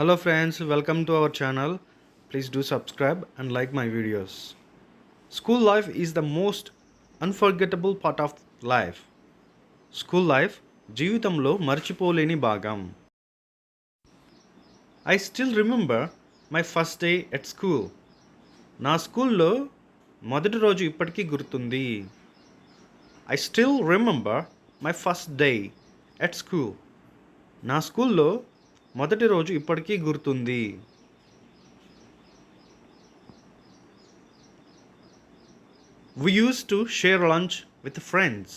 Hello friends, welcome to our channel. Please do subscribe and like my videos. School life is the most unforgettable part of life. School life జీవితంలో మర్చిపోలేని భాగం. I still remember my first day at school. నా స్కూల్లో మొదటి రోజు ఇప్పటికీ గుర్తుంది. I still remember my first day at school. నా స్కూల్లో మొదటి రోజు ఇప్పటికీ గుర్తుంది. We used to share lunch with friends.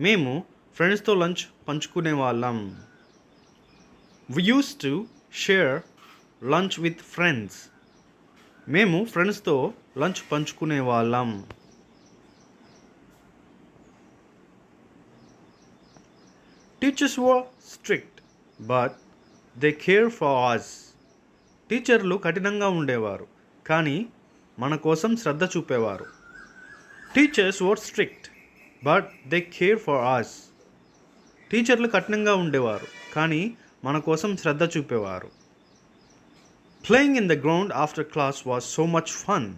మేము ఫ్రెండ్స్తో లంచ్ పంచుకునే వాళ్ళం. We used to share lunch with friends. మేము ఫ్రెండ్స్తో లంచ్ పంచుకునే వాళ్ళం. Teachers were strict, but they care for us. టీచర్లు కఠినంగా ఉండేవారు, కానీ మన కోసం శ్రద్ధ చూపేవారు. Teachers were strict but they care for us. టీచర్లు కఠినంగా ఉండేవారు, కానీ మన కోసం శ్రద్ధ చూపేవారు. Playing in the ground after class was so much fun.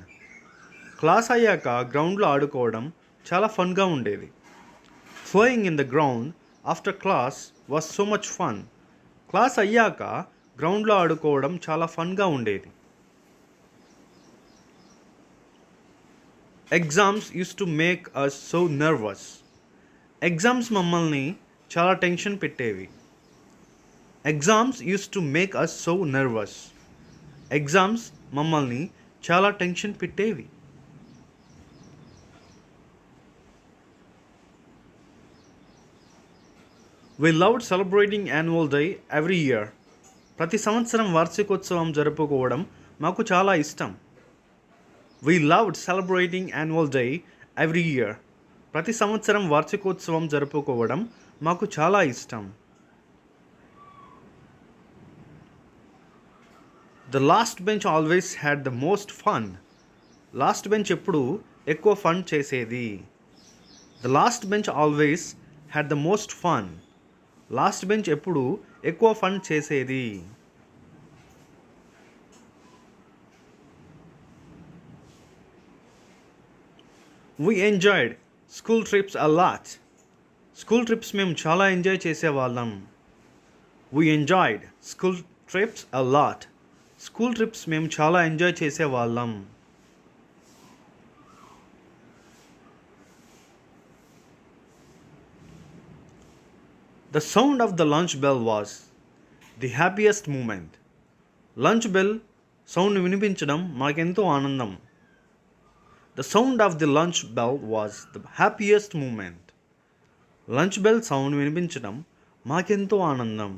Class అయ్యాక గ్రౌండ్లో ఆడుకోవడం చాలా ఫన్గా ఉండేది. Playing in the ground after class was so much fun. Class అయ్యాక గ్రౌండ్లో ఆడుకోవడం చాలా ఫన్గా ఉండేది. Exams use to make us so nervous. Exams మమ్మల్ని చాలా టెన్షన్ పెట్టేవి. Exams use to make us so nervous. Exams మమ్మల్ని చాలా టెన్షన్ పెట్టేవి. We loved celebrating annual day every year. ప్రతి సంవత్సరం వార్షికోత్సవం జరుపుకోవడం మాకు చాలా ఇష్టం. We loved celebrating annual day every year. ప్రతి సంవత్సరం వార్షికోత్సవం జరుపుకోవడం మాకు చాలా ఇష్టం. The last bench always had the most fun. Last bench ఎప్పుడు ఎక్కువ ఫన్ చేసేది. The last bench always had the most fun. Last bench ఎప్పుడు ఎక్కువ ఫన్ చేసేది. We enjoyed school trips a lot. School trips మేము చాలా ఎంజాయ్ చేసేవాళ్ళం. We enjoyed school trips a lot. School trips మేము చాలా ఎంజాయ్ చేసేవాళ్ళం. The sound of the lunch bell was the happiest moment. Lunch bell sound వినిపించడం మాకెంతో ఆనందం. The sound of the lunch bell was the happiest moment. Lunch bell sound వినిపించడం మాకెంతో ఆనందం.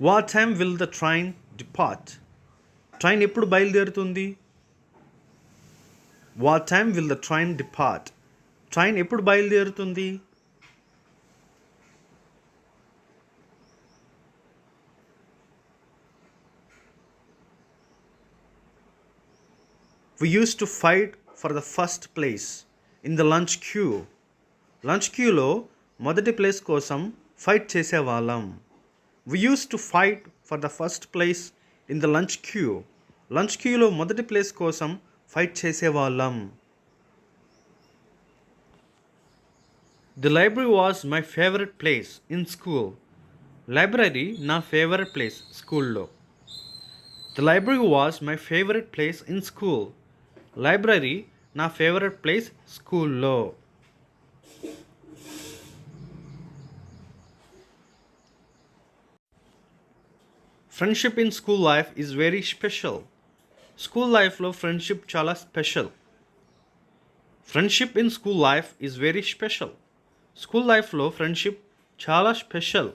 What time will the train depart? Train ఎప్పుడు బయలుదేరుతుంది? What time will the train depart? Train ఎప్పుడు బయలుదేరుతుంది? We used to fight for the first place in the lunch queue. Lunch క్యూలో మొదటి place కోసం ఫైట్ చేసేవాళ్ళం. We used to fight for the first place in the lunch queue. Lunch క్యూలో మొదటి place కోసం fight చేసేవాళ్ళం. The library was my favorite place in school. Library నా favourite place స్కూల్లో. The library was my favorite place in school. Library నా favourite place స్కూల్లో. Friendship in school life is very special. School లైఫ్లో friendship చాలా special. Friendship in school life is very special. School లైఫ్లో friendship చాలా special.